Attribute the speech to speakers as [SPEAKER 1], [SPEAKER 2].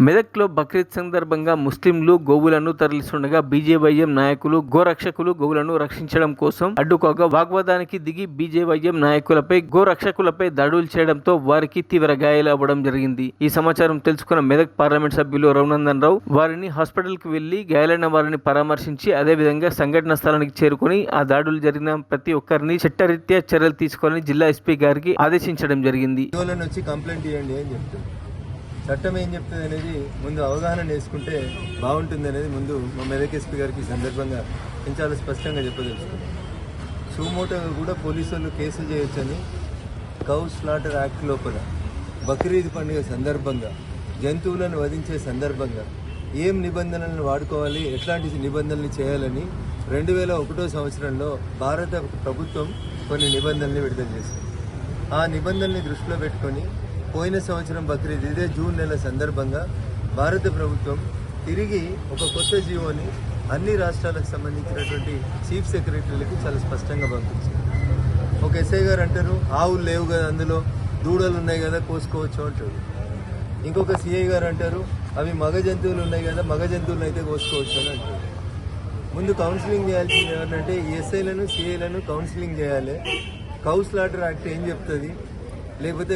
[SPEAKER 1] మెదక్లో బక్రీద్ సందర్భంగా ముస్లింలు గోవులను తరలిస్తుండగా బీజేవైఎం నాయకులు గోరక్షకులు గోవులను రక్షించడం కోసం అడ్డుకోగా వాగ్వాదానికి దిగి బీజేవైఎం నాయకులపై గోరక్షకులపై దాడులు చేయడంతో వారికి తీవ్ర గాయాలు అవ్వడం జరిగింది. ఈ సమాచారం తెలుసుకున్న మెదక్ పార్లమెంట్ సభ్యులు రఘునందన్ రావు వారిని హాస్పిటల్కి వెళ్లి గాయాలైన వారిని పరామర్శించి అదేవిధంగా సంఘటన స్థలానికి చేరుకుని ఆ దాడులు జరిగిన ప్రతి ఒక్కరిని చట్టరీత్యా చర్యలు తీసుకోవాలని జిల్లా ఎస్పీ గారికి ఆదేశించడం జరిగింది.
[SPEAKER 2] చట్టం ఏం చెప్తుంది అనేది ముందు అవగాహన చేసుకుంటే బాగుంటుంది అనేది ముందు మా మెదక్ ఎస్పీ గారికి సందర్భంగా నేను చాలా స్పష్టంగా చెప్పదలుచుకున్నాను. సుమోటోగా కూడా పోలీసు వాళ్ళు కేసులు చేయొచ్చని కౌ స్లాటర్ యాక్ట్ లోపల బక్రీద్ పండుగ సందర్భంగా జంతువులను వధించే సందర్భంగా ఏం నిబంధనలను వాడుకోవాలి, ఎట్లాంటి నిబంధనలు చేయాలని 2001 సంవత్సరంలో భారత ప్రభుత్వం కొన్ని నిబంధనలు విడుదల చేసింది. ఆ నిబంధనల్ని దృష్టిలో పెట్టుకొని పోయిన సంవత్సరం బక్రీద్ ఇదే జూన్ నెల సందర్భంగా భారత ప్రభుత్వం తిరిగి ఒక కొత్త జీవోని అన్ని రాష్ట్రాలకు సంబంధించినటువంటి చీఫ్ సెక్రటరీలకి చాలా స్పష్టంగా పంపించింది. ఒక ఎస్ఐ గారు అంటారు ఆవులు లేవు కదా, అందులో దూడలు ఉన్నాయి కదా కోసుకోవచ్చు అంటారు. ఇంకొక సిఐ గారు అంటారు అవి మగ జంతువులు ఉన్నాయి కదా, మగ జంతువులను అయితే కోసుకోవచ్చు అని అంటారు. ముందు కౌన్సిలింగ్ చేయాల్సింది ఏమంటే ఎస్ఐలను సిఐలను కౌన్సిలింగ్ చేయాలి. కౌ స్లాటర్ యాక్ట్ ఏం చెప్తుంది, లేకపోతే